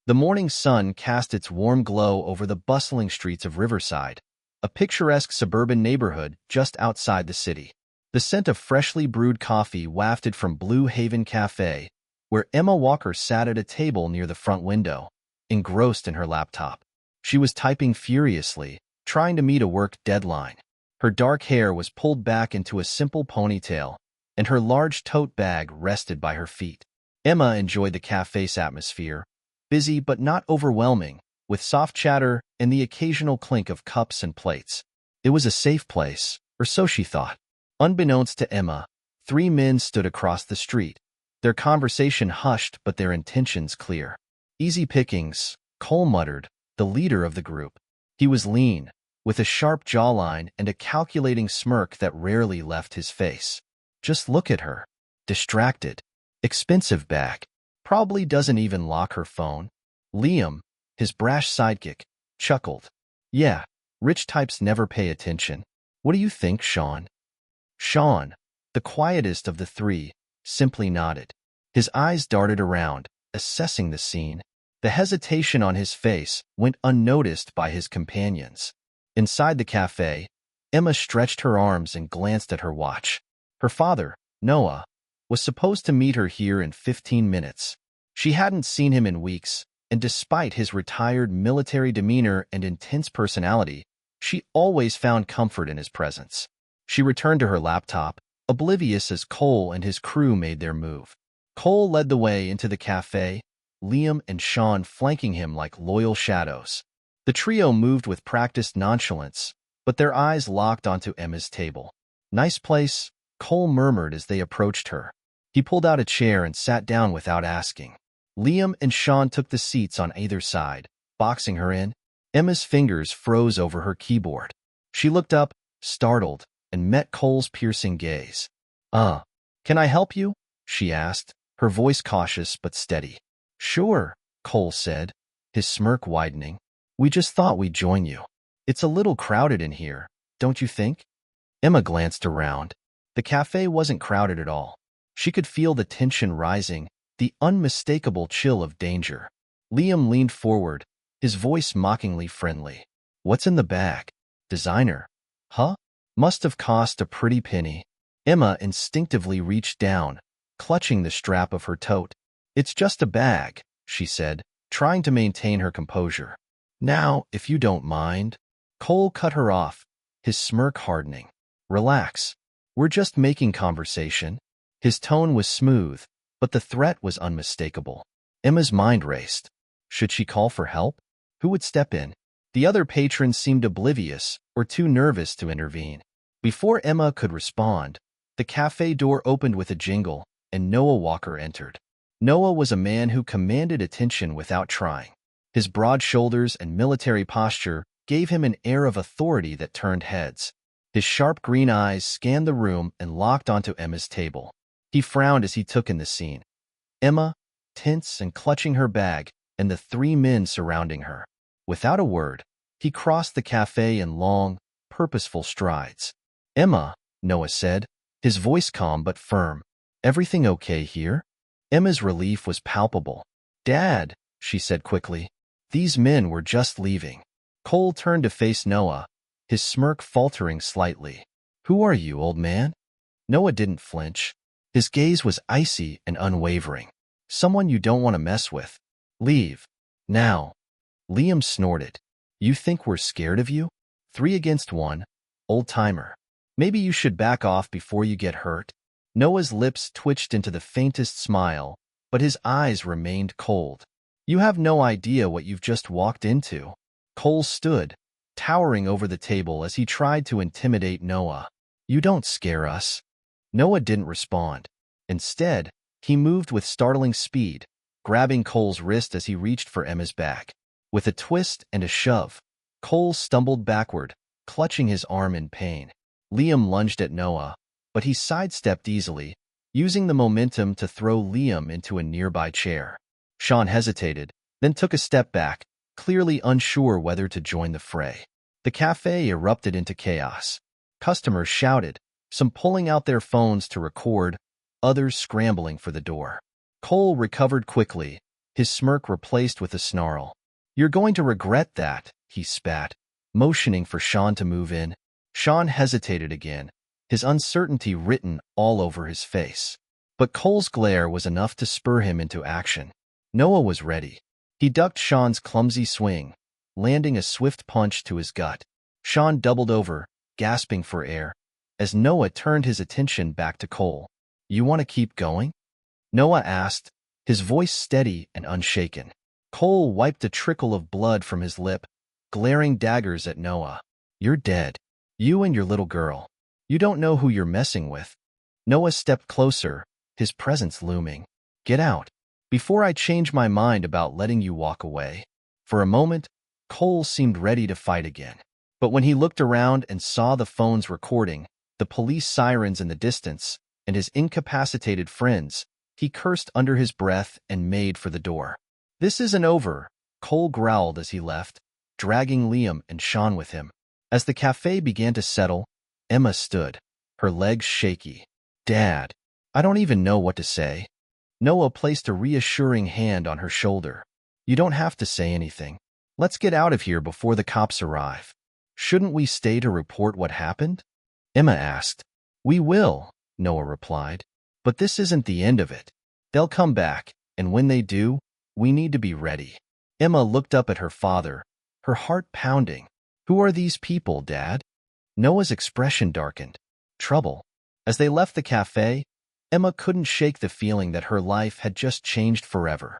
The morning sun cast its warm glow over the bustling streets of Riverside, a picturesque suburban neighborhood just outside the city. The scent of freshly brewed coffee wafted from Blue Haven Cafe, where Emma Walker sat at a table near the front window, engrossed in her laptop. She was typing furiously, trying to meet a work deadline. Her dark hair was pulled back into a simple ponytail, and her large tote bag rested by her feet. Emma enjoyed the cafe's atmosphere, busy but not overwhelming, with soft chatter and the occasional clink of cups and plates. It was a safe place, or so she thought. Unbeknownst to Emma, three men stood across the street, their conversation hushed but their intentions clear. Easy pickings, Cole muttered, the leader of the group. He was lean, with a sharp jawline and a calculating smirk that rarely left his face. Just look at her. Distracted. Expensive bag. Probably doesn't even lock her phone. Liam, his brash sidekick, chuckled. Yeah, rich types never pay attention. What do you think, Sean? Sean, the quietest of the three, simply nodded. His eyes darted around, assessing the scene. The hesitation on his face went unnoticed by his companions. Inside the cafe, Emma stretched her arms and glanced at her watch. Her father, Noah, was supposed to meet her here in 15 minutes. She hadn't seen him in weeks, and despite his retired military demeanor and intense personality, she always found comfort in his presence. She returned to her laptop, oblivious as Cole and his crew made their move. Cole led the way into the cafe, Liam and Sean flanking him like loyal shadows. The trio moved with practiced nonchalance, but their eyes locked onto Emma's table. Nice place, Cole murmured as they approached her. He pulled out a chair and sat down without asking. Liam and Sean took the seats on either side, boxing her in. Emma's fingers froze over her keyboard. She looked up, startled, and met Cole's piercing gaze. Can I help you?" she asked, her voice cautious but steady. "Sure," Cole said, his smirk widening. "We just thought we'd join you. It's a little crowded in here, don't you think?" Emma glanced around. The cafe wasn't crowded at all. She could feel the tension rising, the unmistakable chill of danger. Liam leaned forward, his voice mockingly friendly. "What's in the bag? Designer? Huh? Must have cost a pretty penny." Emma instinctively reached down, clutching the strap of her tote. "It's just a bag," she said, trying to maintain her composure. "Now, if you don't mind." Cole cut her off, his smirk hardening. "Relax. We're just making conversation." His tone was smooth, but the threat was unmistakable. Emma's mind raced. Should she call for help? Who would step in? The other patrons seemed oblivious or too nervous to intervene. Before Emma could respond, the cafe door opened with a jingle, and Noah Walker entered. Noah was a man who commanded attention without trying. His broad shoulders and military posture gave him an air of authority that turned heads. His sharp green eyes scanned the room and locked onto Emma's table. He frowned as he took in the scene. Emma, tense and clutching her bag, and the three men surrounding her. Without a word, he crossed the cafe in long, purposeful strides. "Emma," Noah said, his voice calm but firm. "Everything okay here?" Emma's relief was palpable. "Dad," she said quickly, "these men were just leaving." Cole turned to face Noah, his smirk faltering slightly. "Who are you, old man?" Noah didn't flinch. His gaze was icy and unwavering. "Someone you don't want to mess with. Leave. Now." Liam snorted. "You think we're scared of you? 3 against 1. Old-timer. Maybe you should back off before you get hurt." Noah's lips twitched into the faintest smile, but his eyes remained cold. "You have no idea what you've just walked into." Cole stood, towering over the table as he tried to intimidate Noah. "You don't scare us." Noah didn't respond. Instead, he moved with startling speed, grabbing Cole's wrist as he reached for Emma's bag. With a twist and a shove, Cole stumbled backward, clutching his arm in pain. Liam lunged at Noah, but he sidestepped easily, using the momentum to throw Liam into a nearby chair. Sean hesitated, then took a step back, clearly unsure whether to join the fray. The cafe erupted into chaos. Customers shouted, some pulling out their phones to record, others scrambling for the door. Cole recovered quickly, his smirk replaced with a snarl. "You're going to regret that," he spat, motioning for Sean to move in. Sean hesitated again, his uncertainty written all over his face. But Cole's glare was enough to spur him into action. Noah was ready. He ducked Sean's clumsy swing, landing a swift punch to his gut. Sean doubled over, gasping for air, as Noah turned his attention back to Cole. "You want to keep going?" Noah asked, his voice steady and unshaken. Cole wiped a trickle of blood from his lip, glaring daggers at Noah. "You're dead. You and your little girl. You don't know who you're messing with." Noah stepped closer, his presence looming. "Get out, before I change my mind about letting you walk away." For a moment, Cole seemed ready to fight again. But when he looked around and saw the phones recording, the police sirens in the distance, and his incapacitated friends, he cursed under his breath and made for the door. "This isn't over," Cole growled as he left, dragging Liam and Sean with him. As the cafe began to settle, Emma stood, her legs shaky. "Dad, I don't even know what to say." Noah placed a reassuring hand on her shoulder. "You don't have to say anything. Let's get out of here before the cops arrive." "Shouldn't we stay to report what happened?" Emma asked. "We will," Noah replied. "But this isn't the end of it. They'll come back, and when they do, we need to be ready." Emma looked up at her father, her heart pounding. "Who are these people, Dad?" Noah's expression darkened. "Trouble." As they left the cafe, Emma couldn't shake the feeling that her life had just changed forever.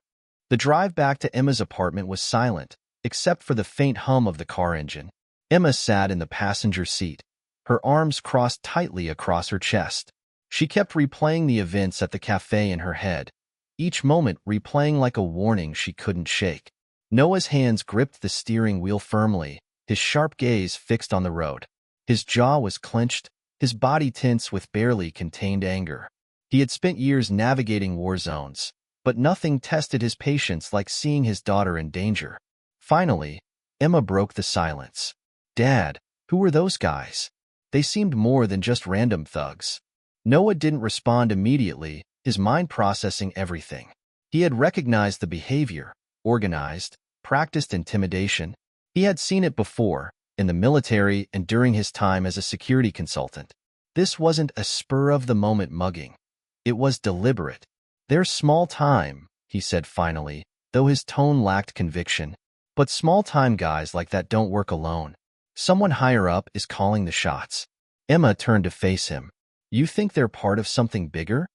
The drive back to Emma's apartment was silent, except for the faint hum of the car engine. Emma sat in the passenger seat, her arms crossed tightly across her chest. She kept replaying the events at the cafe in her head, each moment replaying like a warning she couldn't shake. Noah's hands gripped the steering wheel firmly, his sharp gaze fixed on the road. His jaw was clenched, his body tense with barely contained anger. He had spent years navigating war zones, but nothing tested his patience like seeing his daughter in danger. Finally, Emma broke the silence. "Dad, who were those guys? They seemed more than just random thugs." Noah didn't respond immediately, his mind processing everything. He had recognized the behavior, organized, practiced intimidation. He had seen it before, in the military and during his time as a security consultant. This wasn't a spur-of-the-moment mugging. It was deliberate. "There's small time," he said finally, though his tone lacked conviction. "But small-time guys like that don't work alone. Someone higher up is calling the shots." Emma turned to face him. "You think they're part of something bigger?"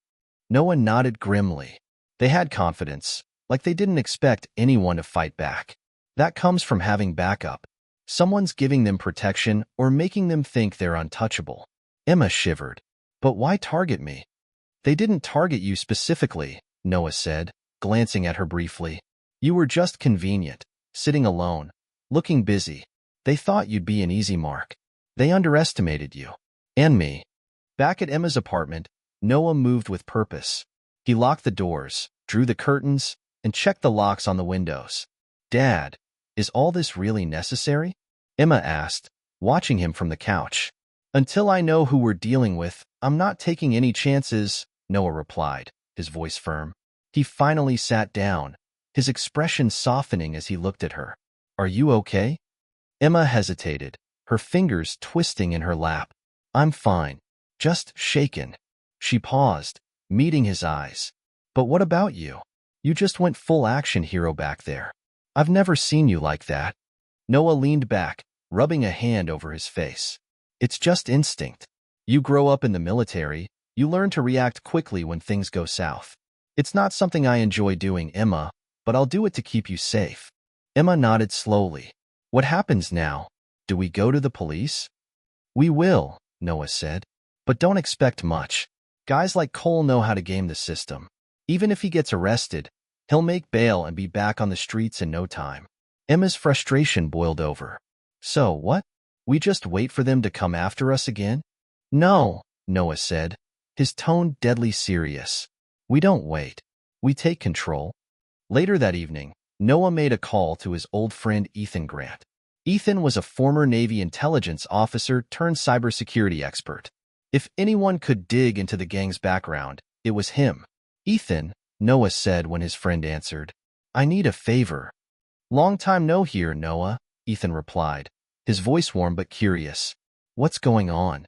Noah nodded grimly. They had confidence, like they didn't expect anyone to fight back. That comes from having backup. Someone's giving them protection or making them think they're untouchable. Emma shivered. "But why target me?" "They didn't target you specifically," Noah said, glancing at her briefly. "You were just convenient, sitting alone, looking busy. They thought you'd be an easy mark. They underestimated you. And me." Back at Emma's apartment, Noah moved with purpose. He locked the doors, drew the curtains, and checked the locks on the windows. "Dad, is all this really necessary?" Emma asked, watching him from the couch. "Until I know who we're dealing with, I'm not taking any chances," Noah replied, his voice firm. He finally sat down, his expression softening as he looked at her. "Are you okay?" Emma hesitated, her fingers twisting in her lap. "I'm fine. Just shaken." She paused, meeting his eyes. "But what about you? You just went full action hero back there. I've never seen you like that." Noah leaned back, rubbing a hand over his face. "It's just instinct. You grow up in the military, you learn to react quickly when things go south. It's not something I enjoy doing, Emma, but I'll do it to keep you safe." Emma nodded slowly. "What happens now? Do we go to the police?" "We will," Noah said. "But don't expect much. Guys like Cole know how to game the system. Even if he gets arrested, he'll make bail and be back on the streets in no time." Emma's frustration boiled over. "So, what? We just wait for them to come after us again?" "No," Noah said, his tone deadly serious. "We don't wait. We take control." Later that evening, Noah made a call to his old friend Ethan Grant. Ethan was a former Navy intelligence officer turned cybersecurity expert. If anyone could dig into the gang's background, it was him. "Ethan," Noah said when his friend answered, I need a favor. Long time no hear, Noah, Ethan replied, his voice warm but curious. What's going on?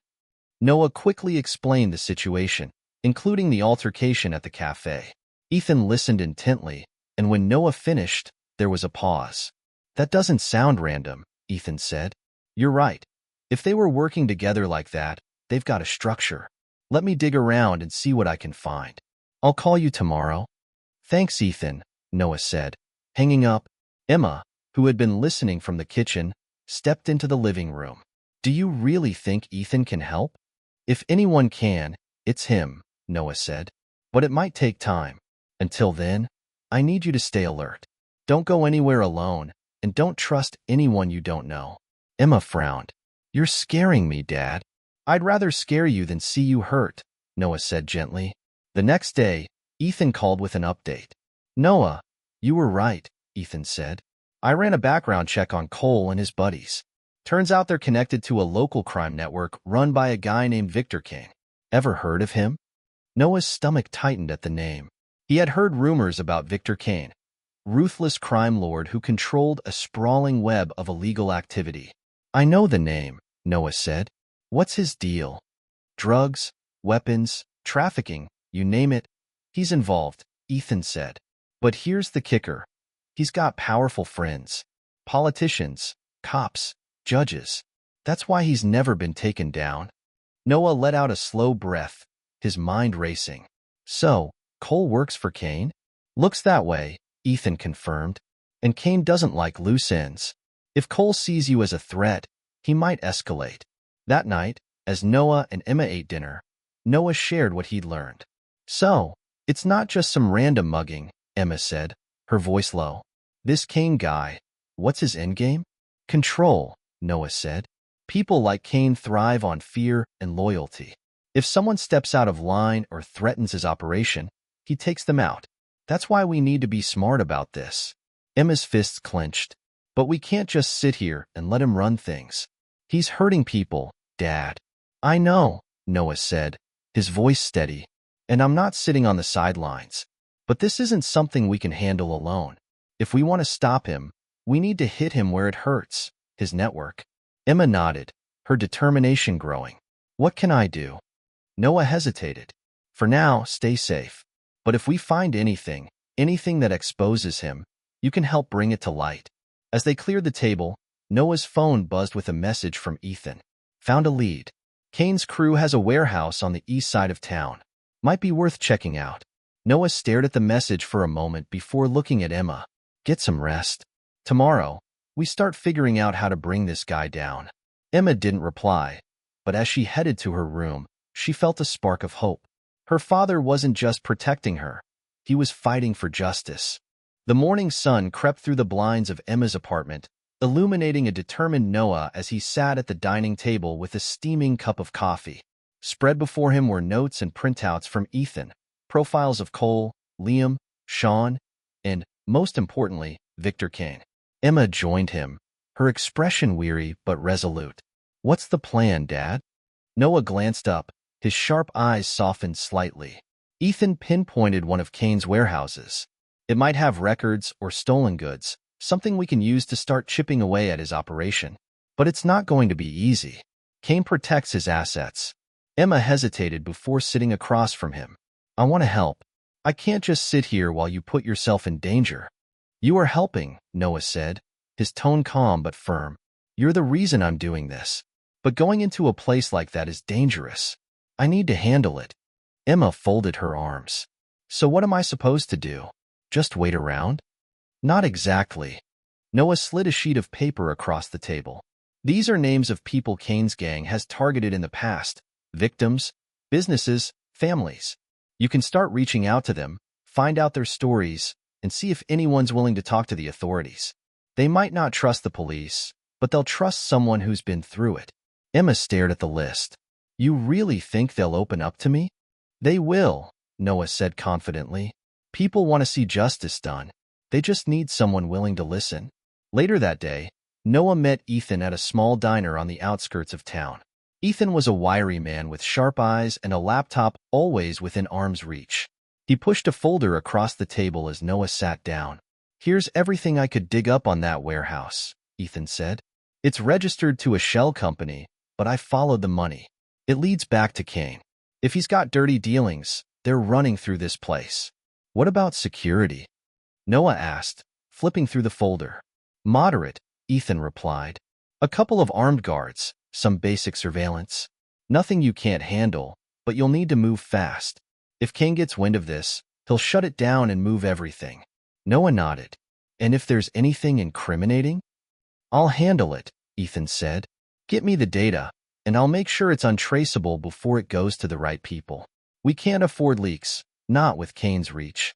Noah quickly explained the situation, including the altercation at the cafe. Ethan listened intently, and when Noah finished, there was a pause. That doesn't sound random, Ethan said. You're right. If they were working together like that, they've got a structure. Let me dig around and see what I can find. I'll call you tomorrow. Thanks, Ethan, Noah said. Hanging up, Emma, who had been listening from the kitchen, stepped into the living room. Do you really think Ethan can help? If anyone can, it's him, Noah said. But it might take time. Until then, I need you to stay alert. Don't go anywhere alone, and don't trust anyone you don't know. Emma frowned. You're scaring me, Dad. I'd rather scare you than see you hurt, Noah said gently. The next day, Ethan called with an update. Noah, you were right, Ethan said. I ran a background check on Cole and his buddies. Turns out they're connected to a local crime network run by a guy named Victor Kane. Ever heard of him? Noah's stomach tightened at the name. He had heard rumors about Victor Kane, ruthless crime lord who controlled a sprawling web of illegal activity. I know the name, Noah said. What's his deal? Drugs, weapons, trafficking, you name it. He's involved, Ethan said. But here's the kicker. He's got powerful friends. Politicians, cops, judges. That's why he's never been taken down. Noah let out a slow breath, his mind racing. So, Cole works for Kane? Looks that way, Ethan confirmed. And Kane doesn't like loose ends. If Cole sees you as a threat, he might escalate. That night, as Noah and Emma ate dinner, Noah shared what he'd learned. So, it's not just some random mugging, Emma said, her voice low. This Kane guy, what's his endgame? Control, Noah said. People like Kane thrive on fear and loyalty. If someone steps out of line or threatens his operation, he takes them out. That's why we need to be smart about this. Emma's fists clenched. But we can't just sit here and let him run things. He's hurting people, Dad. I know, Noah said, his voice steady. And I'm not sitting on the sidelines. But this isn't something we can handle alone. If we want to stop him, we need to hit him where it hurts, his network. Emma nodded, her determination growing. What can I do? Noah hesitated. For now, stay safe. But if we find anything that exposes him, you can help bring it to light. As they cleared the table, Noah's phone buzzed with a message from Ethan. Found a lead. Kane's crew has a warehouse on the east side of town. Might be worth checking out. Noah stared at the message for a moment before looking at Emma. Get some rest. Tomorrow, we start figuring out how to bring this guy down. Emma didn't reply, but as she headed to her room, she felt a spark of hope. Her father wasn't just protecting her. He was fighting for justice. The morning sun crept through the blinds of Emma's apartment, illuminating a determined Noah as he sat at the dining table with a steaming cup of coffee. Spread before him were notes and printouts from Ethan, profiles of Cole, Liam, Sean, and, most importantly, Victor Kane. Emma joined him, her expression weary but resolute. What's the plan, Dad? Noah glanced up, his sharp eyes softened slightly. Ethan pinpointed one of Kane's warehouses. It might have records or stolen goods, something we can use to start chipping away at his operation. But it's not going to be easy. Kane protects his assets. Emma hesitated before sitting across from him. I want to help. I can't just sit here while you put yourself in danger. You are helping, Noah said, his tone calm but firm. You're the reason I'm doing this. But going into a place like that is dangerous. I need to handle it. Emma folded her arms. So what am I supposed to do? Just wait around? Not exactly. Noah slid a sheet of paper across the table. These are names of people Kane's gang has targeted in the past. Victims, businesses, families. You can start reaching out to them, find out their stories, and see if anyone's willing to talk to the authorities. They might not trust the police, but they'll trust someone who's been through it. Emma stared at the list. You really think they'll open up to me? They will, Noah said confidently. People want to see justice done. They just need someone willing to listen. Later that day, Noah met Ethan at a small diner on the outskirts of town. Ethan was a wiry man with sharp eyes and a laptop always within arm's reach. He pushed a folder across the table as Noah sat down. Here's everything I could dig up on that warehouse, Ethan said. It's registered to a shell company, but I followed the money. It leads back to Kane. If he's got dirty dealings, they're running through this place. What about security? Noah asked, flipping through the folder. Moderate, Ethan replied. A couple of armed guards, some basic surveillance. Nothing you can't handle, but you'll need to move fast. If Kane gets wind of this, he'll shut it down and move everything. Noah nodded. And if there's anything incriminating? I'll handle it, Ethan said. Get me the data, and I'll make sure it's untraceable before it goes to the right people. We can't afford leaks, not with Kane's reach.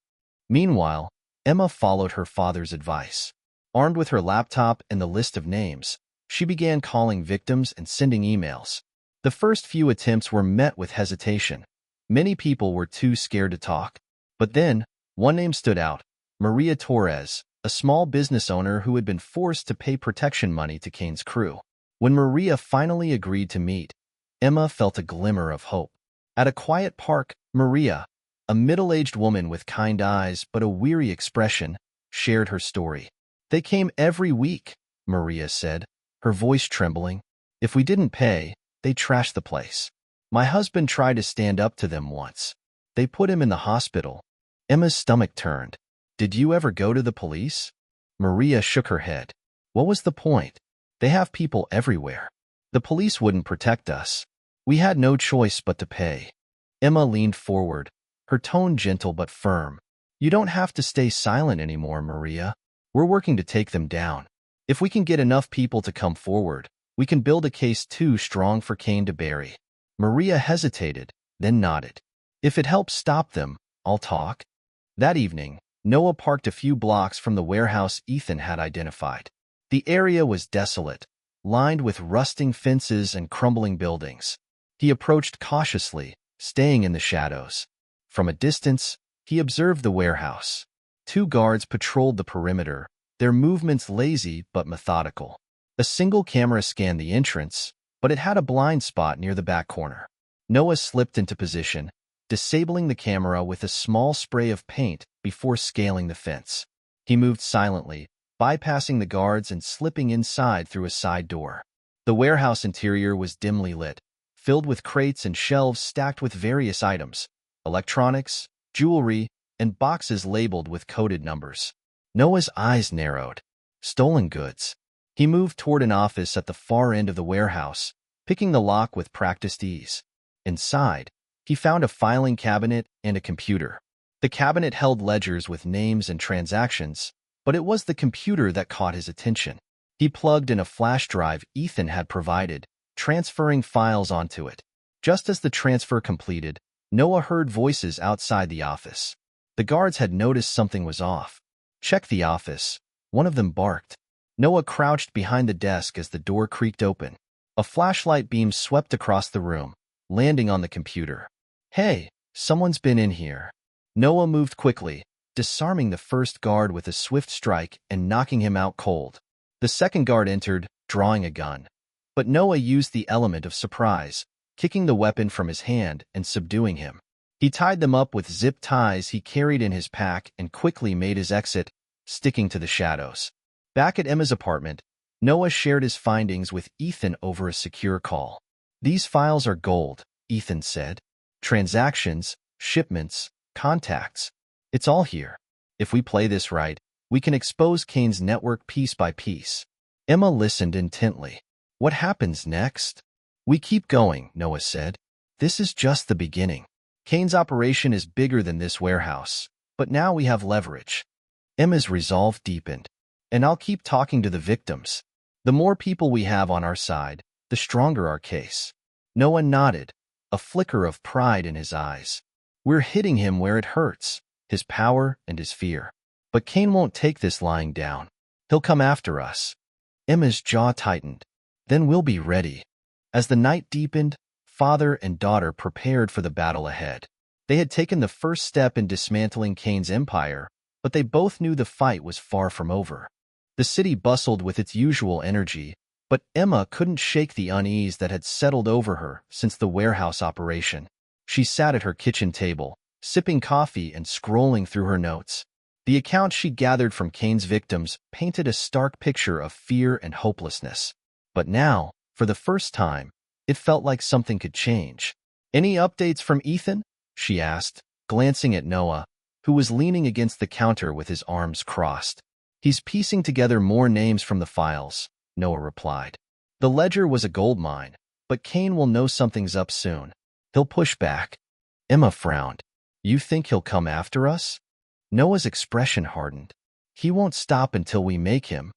Meanwhile, Emma followed her father's advice. Armed with her laptop and the list of names, she began calling victims and sending emails. The first few attempts were met with hesitation. Many people were too scared to talk. But then, one name stood out, Maria Torres, a small business owner who had been forced to pay protection money to Kane's crew. When Maria finally agreed to meet, Emma felt a glimmer of hope. At a quiet park, Maria, a middle-aged woman with kind eyes but a weary expression, shared her story. They came every week, Maria said, her voice trembling. If we didn't pay, they trashed the place. My husband tried to stand up to them once. They put him in the hospital. Emma's stomach turned. Did you ever go to the police? Maria shook her head. What was the point? They have people everywhere. The police wouldn't protect us. We had no choice but to pay. Emma leaned forward, her tone gentle but firm. You don't have to stay silent anymore, Maria. We're working to take them down. If we can get enough people to come forward, we can build a case too strong for Kane to bury. Maria hesitated, then nodded. If it helps stop them, I'll talk. That evening, Noah parked a few blocks from the warehouse Ethan had identified. The area was desolate, lined with rusting fences and crumbling buildings. He approached cautiously, staying in the shadows. From a distance, he observed the warehouse. 2 guards patrolled the perimeter, their movements lazy but methodical. A single camera scanned the entrance, but it had a blind spot near the back corner. Noah slipped into position, disabling the camera with a small spray of paint before scaling the fence. He moved silently, bypassing the guards and slipping inside through a side door. The warehouse interior was dimly lit, filled with crates and shelves stacked with various items, electronics, jewelry, and boxes labeled with coded numbers. Noah's eyes narrowed. Stolen goods. He moved toward an office at the far end of the warehouse, picking the lock with practiced ease. Inside, he found a filing cabinet and a computer. The cabinet held ledgers with names and transactions, but it was the computer that caught his attention. He plugged in a flash drive Ethan had provided, transferring files onto it. Just as the transfer completed, Noah heard voices outside the office. The guards had noticed something was off. Check the office, one of them barked. Noah crouched behind the desk as the door creaked open. A flashlight beam swept across the room, landing on the computer. Hey, someone's been in here. Noah moved quickly, disarming the first guard with a swift strike and knocking him out cold. The second guard entered, drawing a gun. But Noah used the element of surprise, kicking the weapon from his hand and subduing him. He tied them up with zip ties he carried in his pack and quickly made his exit, sticking to the shadows. Back at Emma's apartment, Noah shared his findings with Ethan over a secure call. These files are gold, Ethan said. Transactions, shipments, contacts. It's all here. If we play this right, we can expose Kane's network piece by piece. Emma listened intently. What happens next? We keep going, Noah said. This is just the beginning. Kane's operation is bigger than this warehouse, but now we have leverage. Emma's resolve deepened. And I'll keep talking to the victims. The more people we have on our side, the stronger our case. Noah nodded, a flicker of pride in his eyes. We're hitting him where it hurts, his power and his fear. But Kane won't take this lying down. He'll come after us. Emma's jaw tightened. Then we'll be ready. As the night deepened, father and daughter prepared for the battle ahead. They had taken the first step in dismantling Kane's empire, but they both knew the fight was far from over. The city bustled with its usual energy, but Emma couldn't shake the unease that had settled over her since the warehouse operation. She sat at her kitchen table, sipping coffee and scrolling through her notes. The accounts she gathered from Kane's victims painted a stark picture of fear and hopelessness. But now, for the first time, it felt like something could change. "Any updates from Ethan?" she asked, glancing at Noah, who was leaning against the counter with his arms crossed. "He's piecing together more names from the files," Noah replied. "The ledger was a goldmine, but Kane will know something's up soon. He'll push back." Emma frowned. "You think he'll come after us?" Noah's expression hardened. "He won't stop until we make him."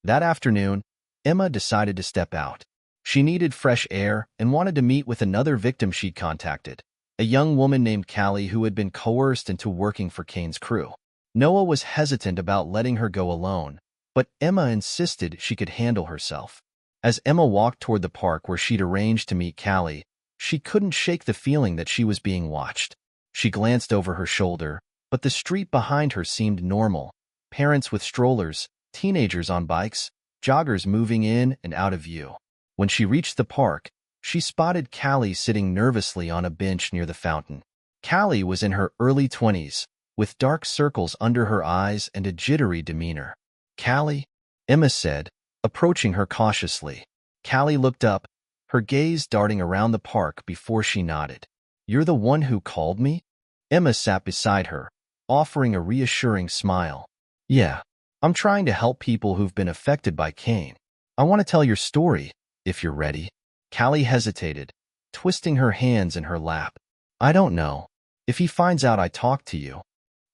That afternoon, Emma decided to step out. She needed fresh air and wanted to meet with another victim she'd contacted, a young woman named Callie who had been coerced into working for Kane's crew. Noah was hesitant about letting her go alone, but Emma insisted she could handle herself. As Emma walked toward the park where she'd arranged to meet Callie, she couldn't shake the feeling that she was being watched. She glanced over her shoulder, but the street behind her seemed normal. Parents with strollers, teenagers on bikes, joggers moving in and out of view. When she reached the park, she spotted Callie sitting nervously on a bench near the fountain. Callie was in her early 20s, with dark circles under her eyes and a jittery demeanor. "Callie?" Emma said, approaching her cautiously. Callie looked up, her gaze darting around the park before she nodded. "You're the one who called me?" Emma sat beside her, offering a reassuring smile. "Yeah, I'm trying to help people who've been affected by Kane. I want to tell your story, if you're ready." Callie hesitated, twisting her hands in her lap. "I don't know. If he finds out I talked to you."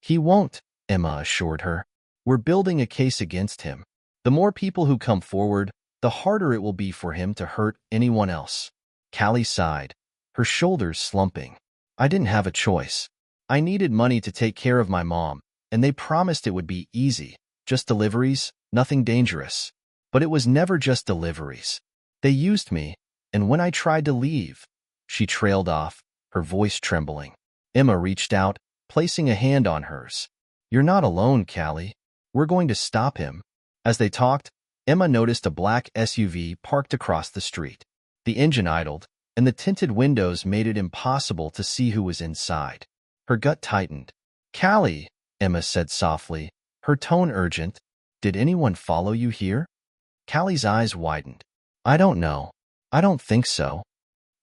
"He won't," Emma assured her. "We're building a case against him. The more people who come forward, the harder it will be for him to hurt anyone else." Callie sighed, her shoulders slumping. "I didn't have a choice. I needed money to take care of my mom, and they promised it would be easy, just deliveries, nothing dangerous. But it was never just deliveries. They used me, and when I tried to leave..." She trailed off, her voice trembling. Emma reached out, placing a hand on hers. "You're not alone, Callie. We're going to stop him." As they talked, Emma noticed a black SUV parked across the street. The engine idled, and the tinted windows made it impossible to see who was inside. Her gut tightened. "Callie," Emma said softly, her tone urgent, "did anyone follow you here?" Callie's eyes widened. "I don't know. I don't think so."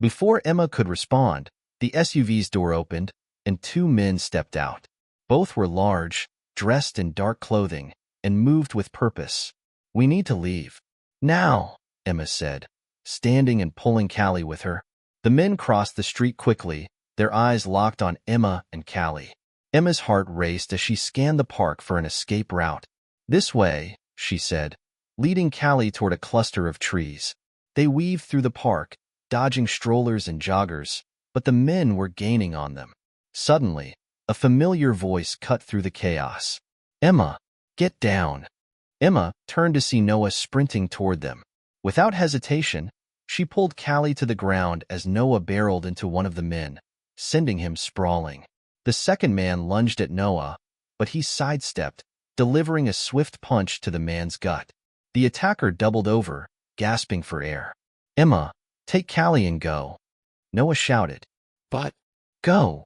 Before Emma could respond, the SUV's door opened, and two men stepped out. Both were large, dressed in dark clothing, and moved with purpose. "We need to leave." "Now," Emma said, standing and pulling Callie with her. The men crossed the street quickly, their eyes locked on Emma and Callie. Emma's heart raced as she scanned the park for an escape route. "This way," she said, leading Callie toward a cluster of trees. They weaved through the park, dodging strollers and joggers, but the men were gaining on them. Suddenly, a familiar voice cut through the chaos. "Emma, get down." Emma turned to see Noah sprinting toward them. Without hesitation, she pulled Callie to the ground as Noah barreled into one of the men, sending him sprawling. The second man lunged at Noah, but he sidestepped, delivering a swift punch to the man's gut. The attacker doubled over, gasping for air. "Emma, take Callie and go," Noah shouted. "But..." "Go."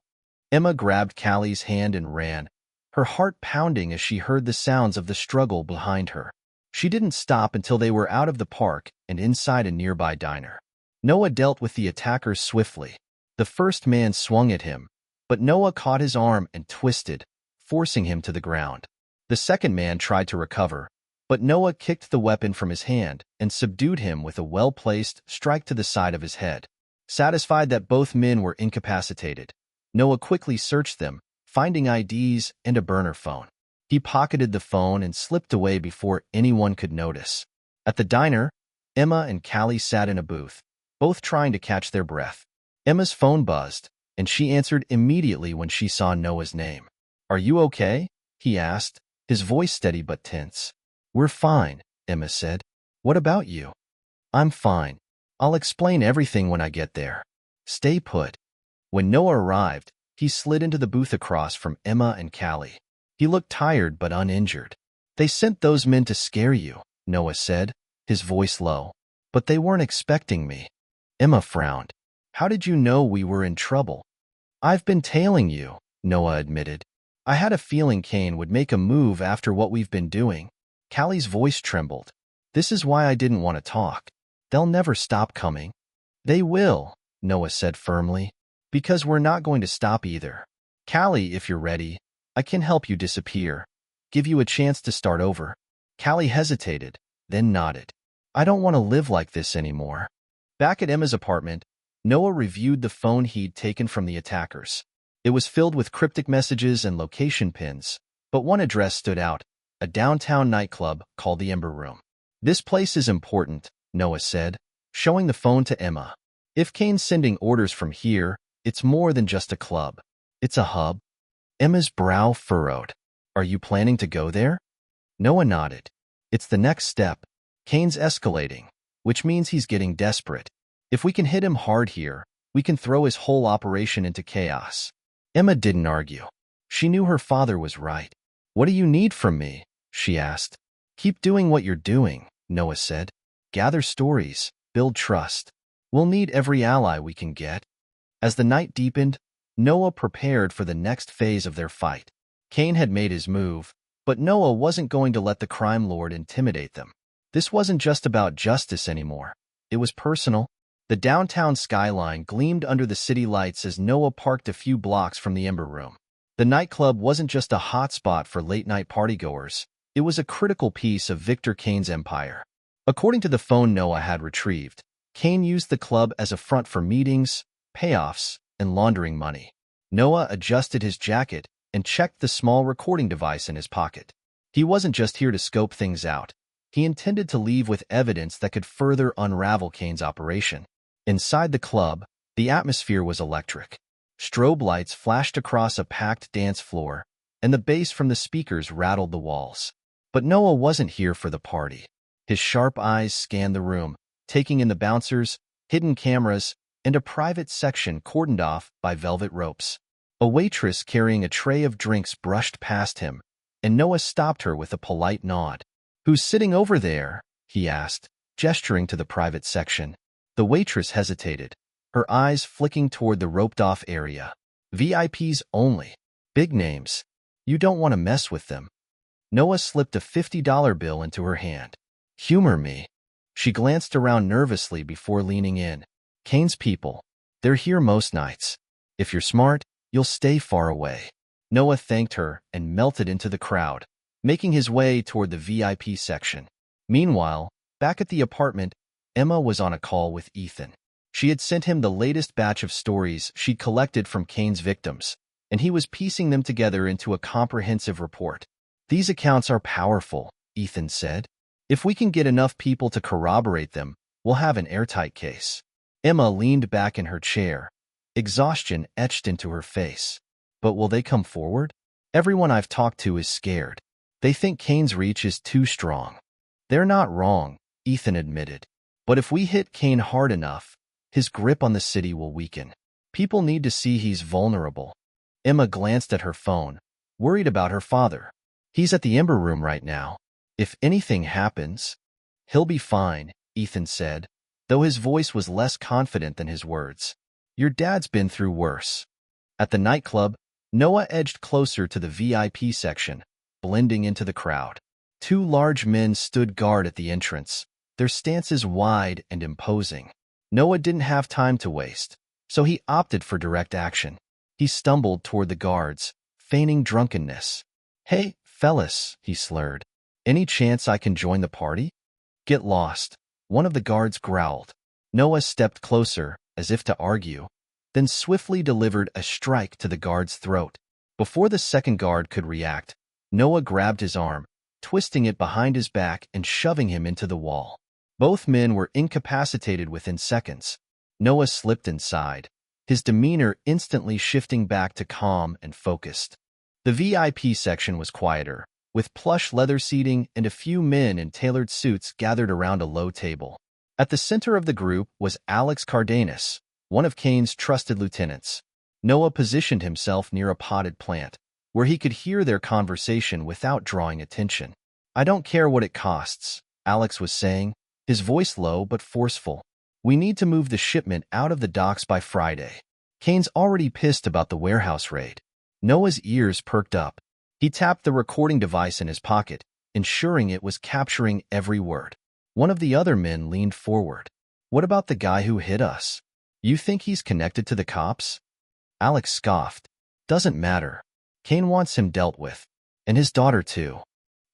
Emma grabbed Callie's hand and ran, her heart pounding as she heard the sounds of the struggle behind her. She didn't stop until they were out of the park and inside a nearby diner. Noah dealt with the attackers swiftly. The first man swung at him, but Noah caught his arm and twisted, forcing him to the ground. The second man tried to recover, but Noah kicked the weapon from his hand and subdued him with a well-placed strike to the side of his head. Satisfied that both men were incapacitated, Noah quickly searched them, finding IDs and a burner phone. He pocketed the phone and slipped away before anyone could notice. At the diner, Emma and Callie sat in a booth, both trying to catch their breath. Emma's phone buzzed, and she answered immediately when she saw Noah's name. "Are you okay?" he asked, his voice steady but tense. "We're fine," Emma said. "What about you?" "I'm fine. I'll explain everything when I get there. Stay put." When Noah arrived, he slid into the booth across from Emma and Callie. He looked tired but uninjured. "They sent those men to scare you," Noah said, his voice low. "But they weren't expecting me." Emma frowned. "How did you know we were in trouble?" "I've been tailing you," Noah admitted. I had a feeling Kane would make a move after what we've been doing. Callie's voice trembled. This is why I didn't want to talk. They'll never stop coming. They will, Noah said firmly. Because we're not going to stop either. Callie, if you're ready, I can help you disappear. Give you a chance to start over. Callie hesitated, then nodded. I don't want to live like this anymore. Back at Emma's apartment, Noah reviewed the phone he'd taken from the attackers. It was filled with cryptic messages and location pins, but one address stood out, a downtown nightclub called the Ember Room. This place is important, Noah said, showing the phone to Emma. If Kane's sending orders from here, it's more than just a club. It's a hub. Emma's brow furrowed. Are you planning to go there? Noah nodded. It's the next step. Kane's escalating, which means he's getting desperate. If we can hit him hard here, we can throw his whole operation into chaos. Emma didn't argue. She knew her father was right. What do you need from me? She asked. Keep doing what you're doing, Noah said. Gather stories, build trust. We'll need every ally we can get. As the night deepened, Noah prepared for the next phase of their fight. Kane had made his move, but Noah wasn't going to let the crime lord intimidate them. This wasn't just about justice anymore. It was personal. The downtown skyline gleamed under the city lights as Noah parked a few blocks from the Ember Room. The nightclub wasn't just a hotspot for late-night partygoers. It was a critical piece of Victor Kane's empire. According to the phone Noah had retrieved, Kane used the club as a front for meetings, payoffs, and laundering money. Noah adjusted his jacket and checked the small recording device in his pocket. He wasn't just here to scope things out. He intended to leave with evidence that could further unravel Kane's operation. Inside the club, the atmosphere was electric. Strobe lights flashed across a packed dance floor, and the bass from the speakers rattled the walls. But Noah wasn't here for the party. His sharp eyes scanned the room, taking in the bouncers, hidden cameras, and a private section cordoned off by velvet ropes. A waitress carrying a tray of drinks brushed past him, and Noah stopped her with a polite nod. "Who's sitting over there?" he asked, gesturing to the private section. The waitress hesitated, her eyes flicking toward the roped-off area. "VIPs only. Big names. You don't want to mess with them." Noah slipped a $50 bill into her hand. "Humor me." She glanced around nervously before leaning in. "Kane's people. They're here most nights. If you're smart, you'll stay far away." Noah thanked her and melted into the crowd, making his way toward the VIP section. Meanwhile, back at the apartment, Emma was on a call with Ethan. She had sent him the latest batch of stories she'd collected from Kane's victims, and he was piecing them together into a comprehensive report. "These accounts are powerful," Ethan said. "If we can get enough people to corroborate them, we'll have an airtight case." Emma leaned back in her chair, exhaustion etched into her face. "But will they come forward? Everyone I've talked to is scared. They think Kane's reach is too strong." "They're not wrong," Ethan admitted. "But if we hit Kane hard enough, his grip on the city will weaken. People need to see he's vulnerable." Emma glanced at her phone, worried about her father. "He's at the Ember Room right now. If anything happens..." "He'll be fine," Ethan said, though his voice was less confident than his words. "Your dad's been through worse." At the nightclub, Noah edged closer to the VIP section, blending into the crowd. Two large men stood guard at the entrance, their stances wide and imposing. Noah didn't have time to waste, so he opted for direct action. He stumbled toward the guards, feigning drunkenness. "Hey, fellas," he slurred. "Any chance I can join the party?" "Get lost," one of the guards growled. Noah stepped closer, as if to argue, then swiftly delivered a strike to the guard's throat. Before the second guard could react, Noah grabbed his arm, twisting it behind his back and shoving him into the wall. Both men were incapacitated within seconds. Noah slipped inside, his demeanor instantly shifting back to calm and focused. The VIP section was quieter, with plush leather seating and a few men in tailored suits gathered around a low table. At the center of the group was Alex Cardenas, one of Kane's trusted lieutenants. Noah positioned himself near a potted plant, where he could hear their conversation without drawing attention. "I don't care what it costs," Alex was saying, his voice low but forceful. "We need to move the shipment out of the docks by Friday. Kane's already pissed about the warehouse raid. Noah's ears perked up. He tapped the recording device in his pocket, ensuring it was capturing every word. One of the other men leaned forward. What about the guy who hit us? You think he's connected to the cops? Alex scoffed. Doesn't matter. Kane wants him dealt with. And his daughter too.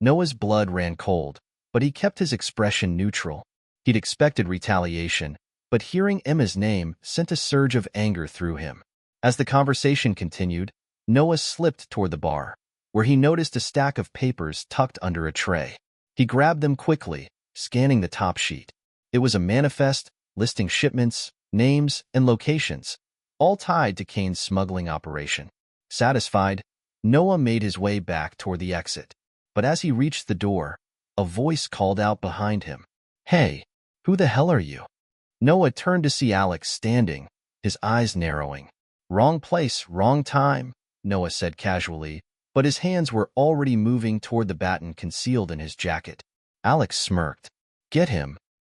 Noah's blood ran cold, but he kept his expression neutral. He'd expected retaliation, but hearing Emma's name sent a surge of anger through him. As the conversation continued, Noah slipped toward the bar, where he noticed a stack of papers tucked under a tray. He grabbed them quickly, scanning the top sheet. It was a manifest listing shipments, names, and locations, all tied to Kane's smuggling operation. Satisfied, Noah made his way back toward the exit. But as he reached the door, a voice called out behind him. Hey, who the hell are you? Noah turned to see Alex standing, his eyes narrowing. Wrong place, wrong time, Noah said casually, but his hands were already moving toward the baton concealed in his jacket. Alex smirked. Get him.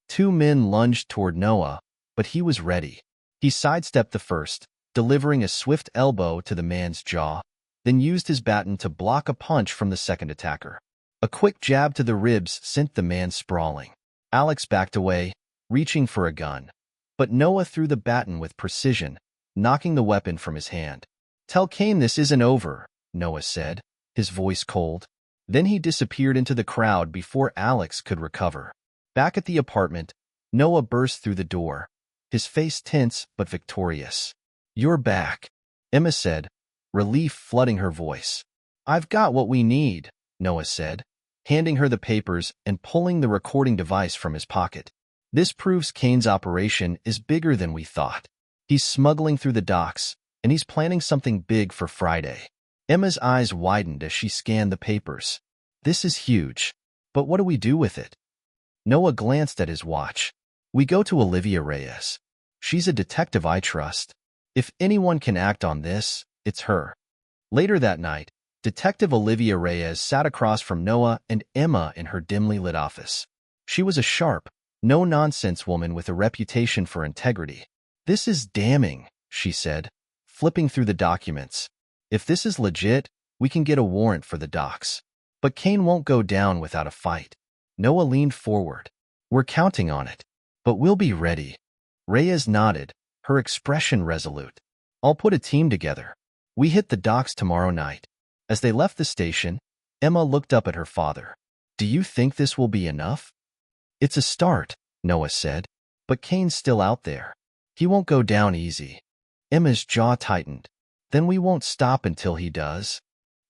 Two men lunged toward Noah, but he was ready. He sidestepped the first, delivering a swift elbow to the man's jaw, then used his baton to block a punch from the second attacker. A quick jab to the ribs sent the man sprawling. Alex backed away, reaching for a gun. But Noah threw the baton with precision, knocking the weapon from his hand. Tell Kane this isn't over, Noah said, his voice cold. Then he disappeared into the crowd before Alex could recover. Back at the apartment, Noah burst through the door, his face tense but victorious. You're back, Emma said, relief flooding her voice. I've got what we need, Noah said, handing her the papers and pulling the recording device from his pocket. This proves Kane's operation is bigger than we thought. He's smuggling through the docks, and he's planning something big for Friday. Emma's eyes widened as she scanned the papers. This is huge. But what do we do with it? Noah glanced at his watch. We go to Olivia Reyes. She's a detective I trust. If anyone can act on this, it's her. Later that night, Detective Olivia Reyes sat across from Noah and Emma in her dimly lit office. She was a sharp, no-nonsense woman with a reputation for integrity. This is damning, she said, flipping through the documents. If this is legit, we can get a warrant for the docks. But Kane won't go down without a fight. Noah leaned forward. We're counting on it. But we'll be ready. Reyes nodded, her expression resolute. I'll put a team together. We hit the docks tomorrow night. As they left the station, Emma looked up at her father. Do you think this will be enough? It's a start, Noah said. But Kane's still out there. He won't go down easy. Emma's jaw tightened. Then we won't stop until he does.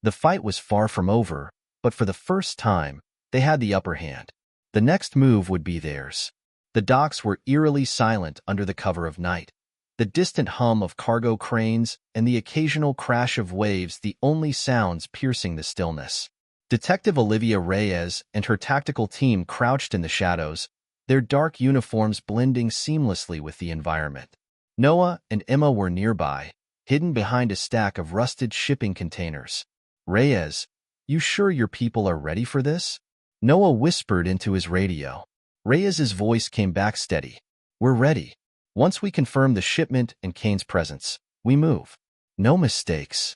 The fight was far from over, but for the first time, they had the upper hand. The next move would be theirs. The docks were eerily silent under the cover of night. The distant hum of cargo cranes and the occasional crash of waves the only sounds piercing the stillness. Detective Olivia Reyes and her tactical team crouched in the shadows, their dark uniforms blending seamlessly with the environment. Noah and Emma were nearby, hidden behind a stack of rusted shipping containers. Reyes, you sure your people are ready for this? Noah whispered into his radio. Reyes's voice came back steady. We're ready. Once we confirm the shipment and Kane's presence, we move. No mistakes.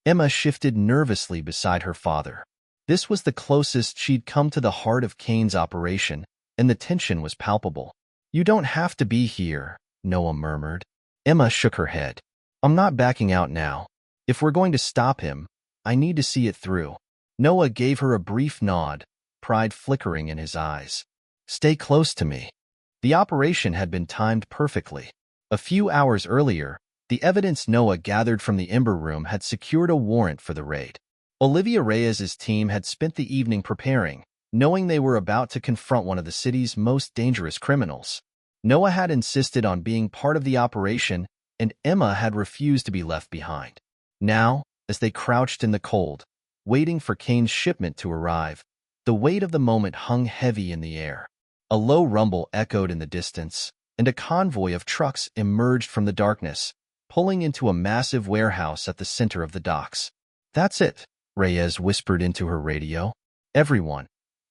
Emma shifted nervously beside her father. This was the closest she'd come to the heart of Kane's operation, and the tension was palpable. You don't have to be here, Noah murmured. Emma shook her head. I'm not backing out now. If we're going to stop him, I need to see it through. Noah gave her a brief nod, pride flickering in his eyes. Stay close to me. The operation had been timed perfectly. A few hours earlier, the evidence Noah gathered from the Ember Room had secured a warrant for the raid. Olivia Reyes's team had spent the evening preparing, knowing they were about to confront one of the city's most dangerous criminals. Noah had insisted on being part of the operation, and Emma had refused to be left behind. Now, as they crouched in the cold, waiting for Kane's shipment to arrive, the weight of the moment hung heavy in the air. A low rumble echoed in the distance, and a convoy of trucks emerged from the darkness, pulling into a massive warehouse at the center of the docks. That's it, Reyes whispered into her radio. Everyone,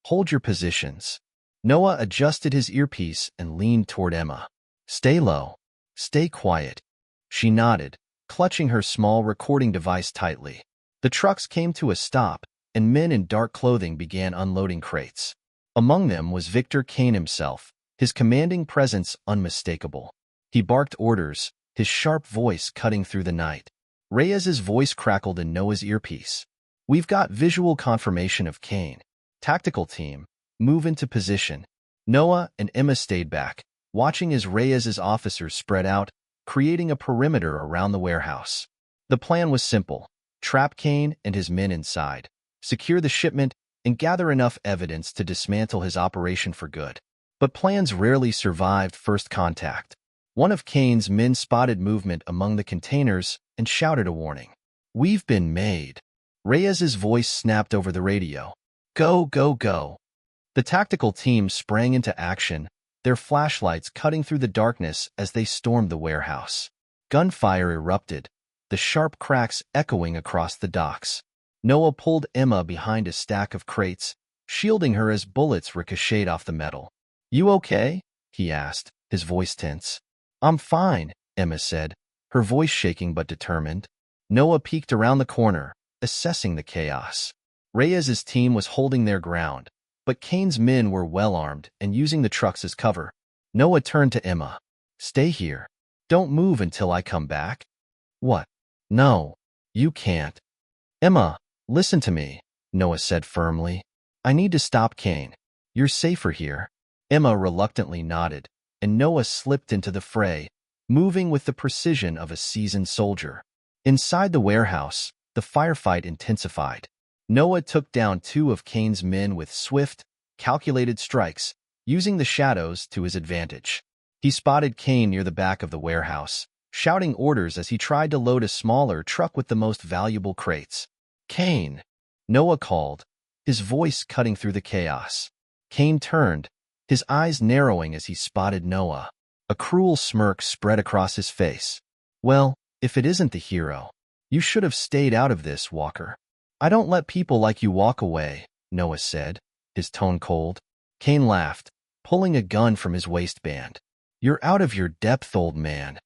hold your positions. Noah adjusted his earpiece and leaned toward Emma. Stay low. Stay quiet. She nodded, clutching her small recording device tightly. The trucks came to a stop, and men in dark clothing began unloading crates. Among them was Victor Kane himself, his commanding presence unmistakable. He barked orders, his sharp voice cutting through the night. Reyes's voice crackled in Noah's earpiece. "We've got visual confirmation of Kane. Tactical team, move into position." Noah and Emma stayed back, watching as Reyes's officers spread out, creating a perimeter around the warehouse. The plan was simple: trap Kane and his men inside, secure the shipment, and gather enough evidence to dismantle his operation for good. But plans rarely survived first contact. One of Kane's men spotted movement among the containers and shouted a warning. "We've been made." Reyes's voice snapped over the radio. "Go, go, go." The tactical team sprang into action, their flashlights cutting through the darkness as they stormed the warehouse. Gunfire erupted, the sharp cracks echoing across the docks. Noah pulled Emma behind a stack of crates, shielding her as bullets ricocheted off the metal. "You okay?" he asked, his voice tense. "I'm fine," Emma said, her voice shaking but determined. Noah peeked around the corner, assessing the chaos. Reyes's team was holding their ground, but Kane's men were well-armed and using the trucks as cover. Noah turned to Emma. "Stay here. Don't move until I come back." "What?" "No, you can't." "Emma, listen to me," Noah said firmly. "I need to stop Kane. You're safer here." Emma reluctantly nodded, and Noah slipped into the fray, moving with the precision of a seasoned soldier. Inside the warehouse, the firefight intensified. Noah took down 2 of Kane's men with swift, calculated strikes, using the shadows to his advantage. He spotted Kane near the back of the warehouse, shouting orders as he tried to load a smaller truck with the most valuable crates. "Kane!" Noah called, his voice cutting through the chaos. Kane turned, his eyes narrowing as he spotted Noah. A cruel smirk spread across his face. "Well, if it isn't the hero, you should have stayed out of this, Walker." "I don't let people like you walk away," Noah said, his tone cold. Kane laughed, pulling a gun from his waistband. "You're out of your depth, old man."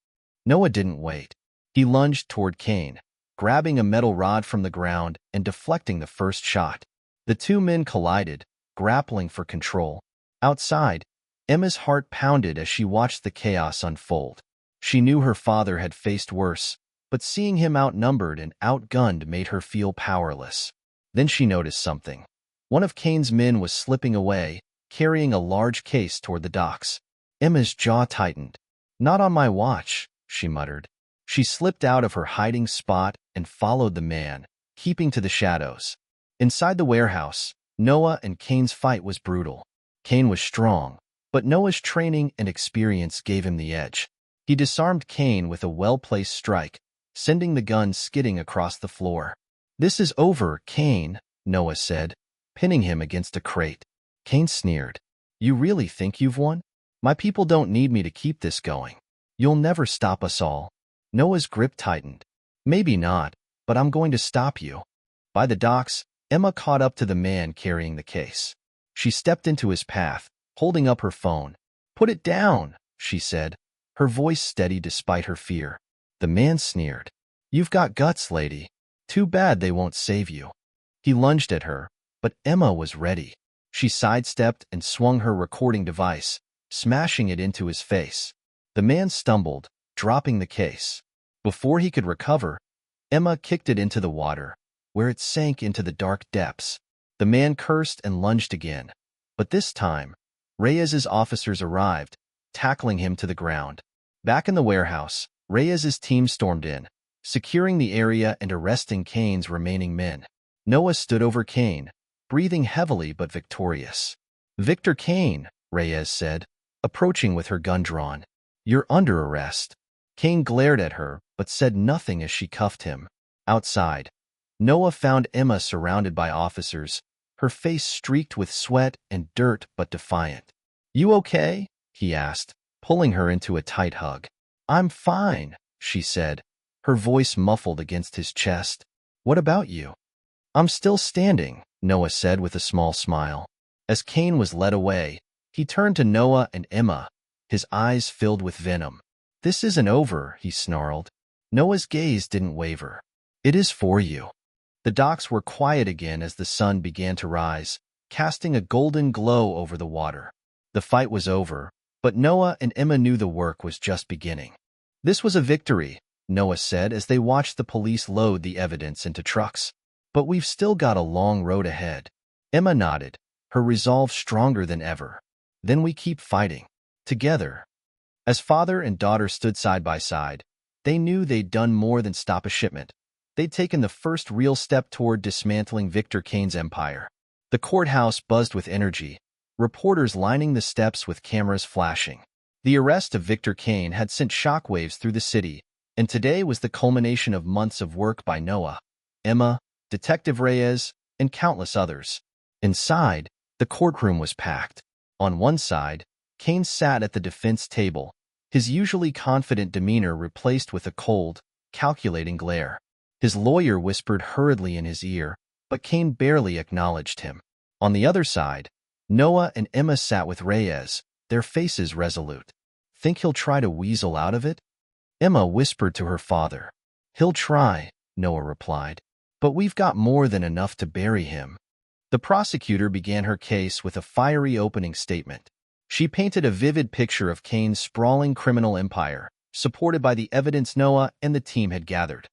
Noah didn't wait. He lunged toward Kane, grabbing a metal rod from the ground and deflecting the first shot. The 2 men collided, grappling for control. Outside, Emma's heart pounded as she watched the chaos unfold. She knew her father had faced worse, but seeing him outnumbered and outgunned made her feel powerless. Then she noticed something. One of Kane's men was slipping away, carrying a large case toward the docks. Emma's jaw tightened. "Not on my watch," she muttered. She slipped out of her hiding spot and followed the man, keeping to the shadows. Inside the warehouse, Noah and Kane's fight was brutal. Kane was strong, but Noah's training and experience gave him the edge. He disarmed Kane with a well-placed strike, sending the gun skidding across the floor. "This is over, Kane," Noah said, pinning him against a crate. Kane sneered. "You really think you've won? My people don't need me to keep this going. You'll never stop us all." Noah's grip tightened. "Maybe not, but I'm going to stop you." By the docks, Emma caught up to the man carrying the case. She stepped into his path, holding up her phone. "Put it down," she said, her voice steady despite her fear. The man sneered. "You've got guts, lady. Too bad they won't save you." He lunged at her, but Emma was ready. She sidestepped and swung her recording device, smashing it into his face. The man stumbled, dropping the case. Before he could recover, Emma kicked it into the water, where it sank into the dark depths. The man cursed and lunged again, but this time, Reyes's officers arrived, tackling him to the ground. Back in the warehouse, Reyes's team stormed in, securing the area and arresting Kane's remaining men. Noah stood over Kane, breathing heavily but victorious. "Victor Kane," Reyes said, approaching with her gun drawn. "You're under arrest." Kane glared at her, but said nothing as she cuffed him. Outside, Noah found Emma surrounded by officers, her face streaked with sweat and dirt but defiant. "You okay?" he asked, pulling her into a tight hug. "I'm fine," she said, her voice muffled against his chest. "What about you?" "I'm still standing," Noah said with a small smile. As Kane was led away, he turned to Noah and Emma, his eyes filled with venom. "This isn't over," he snarled. Noah's gaze didn't waver. It is for you. The docks were quiet again as the sun began to rise, casting a golden glow over the water. The fight was over, but Noah and Emma knew the work was just beginning. This was a victory, Noah said as they watched the police load the evidence into trucks. But we've still got a long road ahead. Emma nodded, her resolve stronger than ever. Then we keep fighting. Together. As father and daughter stood side by side, they knew they'd done more than stop a shipment. They'd taken the first real step toward dismantling Victor Kane's empire. The courthouse buzzed with energy, reporters lining the steps with cameras flashing. The arrest of Victor Kane had sent shockwaves through the city, and today was the culmination of months of work by Noah, Emma, Detective Reyes, and countless others. Inside, the courtroom was packed. On one side, Kane sat at the defense table, his usually confident demeanor replaced with a cold, calculating glare. His lawyer whispered hurriedly in his ear, but Kane barely acknowledged him. On the other side, Noah and Emma sat with Reyes, their faces resolute. Think he'll try to weasel out of it? Emma whispered to her father. He'll try, Noah replied. But we've got more than enough to bury him. The prosecutor began her case with a fiery opening statement. She painted a vivid picture of Kane's sprawling criminal empire, supported by the evidence Noah and the team had gathered.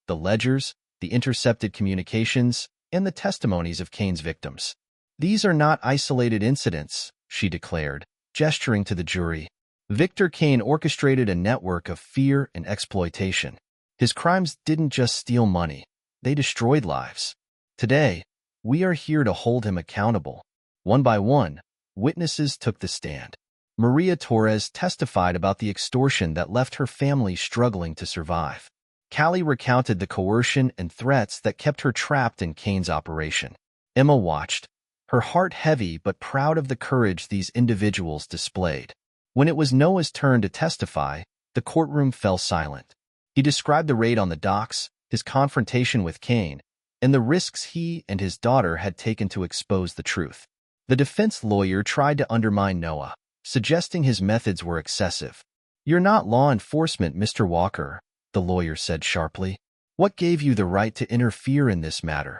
The ledgers, the intercepted communications, and the testimonies of Kane's victims. These are not isolated incidents, she declared, gesturing to the jury. Victor Kane orchestrated a network of fear and exploitation. His crimes didn't just steal money, they destroyed lives. Today, we are here to hold him accountable. One by one, witnesses took the stand. Maria Torres testified about the extortion that left her family struggling to survive. Callie recounted the coercion and threats that kept her trapped in Kane's operation. Emma watched, her heart heavy but proud of the courage these individuals displayed. When it was Noah's turn to testify, the courtroom fell silent. He described the raid on the docks, his confrontation with Kane, and the risks he and his daughter had taken to expose the truth. The defense lawyer tried to undermine Noah, suggesting his methods were excessive. You're not law enforcement, Mr. Walker, the lawyer said sharply. What gave you the right to interfere in this matter?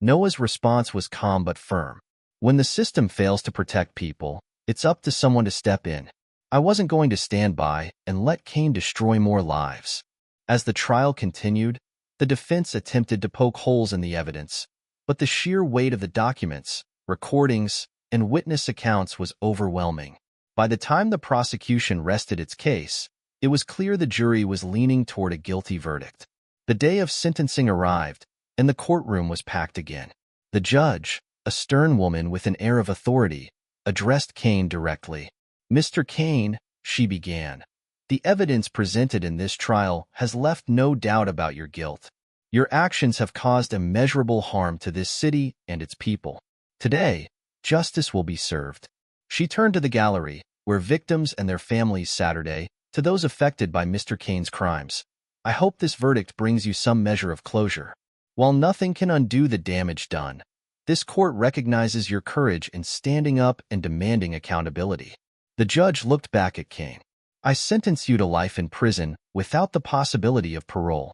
Noah's response was calm but firm. When the system fails to protect people, it's up to someone to step in. I wasn't going to stand by and let Kane destroy more lives. As the trial continued, the defense attempted to poke holes in the evidence, but the sheer weight of the documents, recordings, and witness accounts was overwhelming. By the time the prosecution rested its case, it was clear the jury was leaning toward a guilty verdict. The day of sentencing arrived, and the courtroom was packed again. The judge, a stern woman with an air of authority, addressed Kane directly. Mr. Kane, she began, the evidence presented in this trial has left no doubt about your guilt. Your actions have caused immeasurable harm to this city and its people. Today, justice will be served. She turned to the gallery, where victims and their families Saturday, to those affected by Mr. Kane's crimes. I hope this verdict brings you some measure of closure. While nothing can undo the damage done, this court recognizes your courage in standing up and demanding accountability. The judge looked back at Kane. I sentence you to life in prison without the possibility of parole.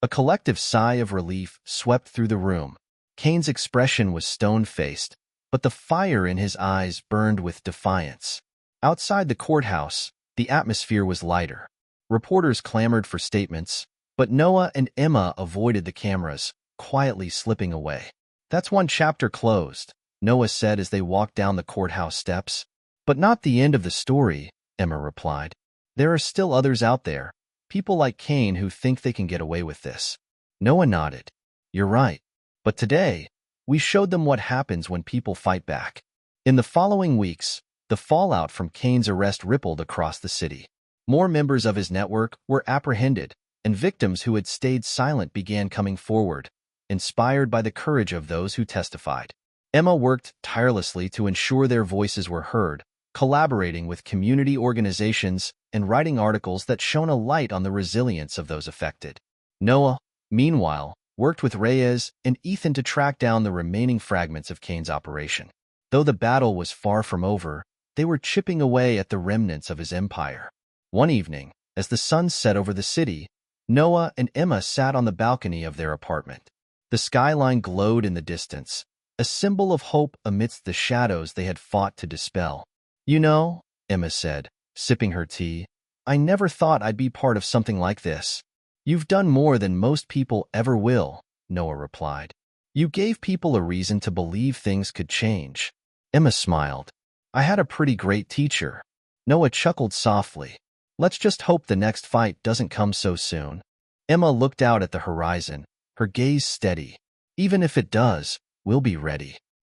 A collective sigh of relief swept through the room. Kane's expression was stone-faced, but the fire in his eyes burned with defiance. Outside the courthouse, the atmosphere was lighter. Reporters clamored for statements, but Noah and Emma avoided the cameras, quietly slipping away. That's one chapter closed, Noah said as they walked down the courthouse steps. But not the end of the story, Emma replied. There are still others out there, people like Kane who think they can get away with this. Noah nodded. You're right. But today, we showed them what happens when people fight back. In the following weeks, the fallout from Kane's arrest rippled across the city. More members of his network were apprehended, and victims who had stayed silent began coming forward, inspired by the courage of those who testified. Emma worked tirelessly to ensure their voices were heard, collaborating with community organizations and writing articles that shone a light on the resilience of those affected. Noah, meanwhile, worked with Reyes and Ethan to track down the remaining fragments of Kane's operation. Though the battle was far from over, they were chipping away at the remnants of his empire. One evening, as the sun set over the city, Noah and Emma sat on the balcony of their apartment. The skyline glowed in the distance, a symbol of hope amidst the shadows they had fought to dispel. "You know," Emma said, sipping her tea, "I never thought I'd be part of something like this." "You've done more than most people ever will," Noah replied. "You gave people a reason to believe things could change." Emma smiled. "I had a pretty great teacher." Noah chuckled softly. "Let's just hope the next fight doesn't come so soon." Emma looked out at the horizon, her gaze steady. "Even if it does, we'll be ready."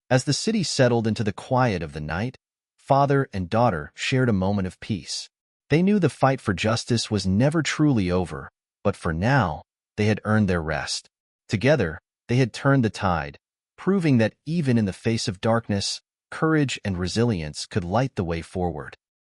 As the city settled into the quiet of the night, father and daughter shared a moment of peace. They knew the fight for justice was never truly over, but for now, they had earned their rest. Together, they had turned the tide, proving that even in the face of darkness, courage and resilience could light the way forward.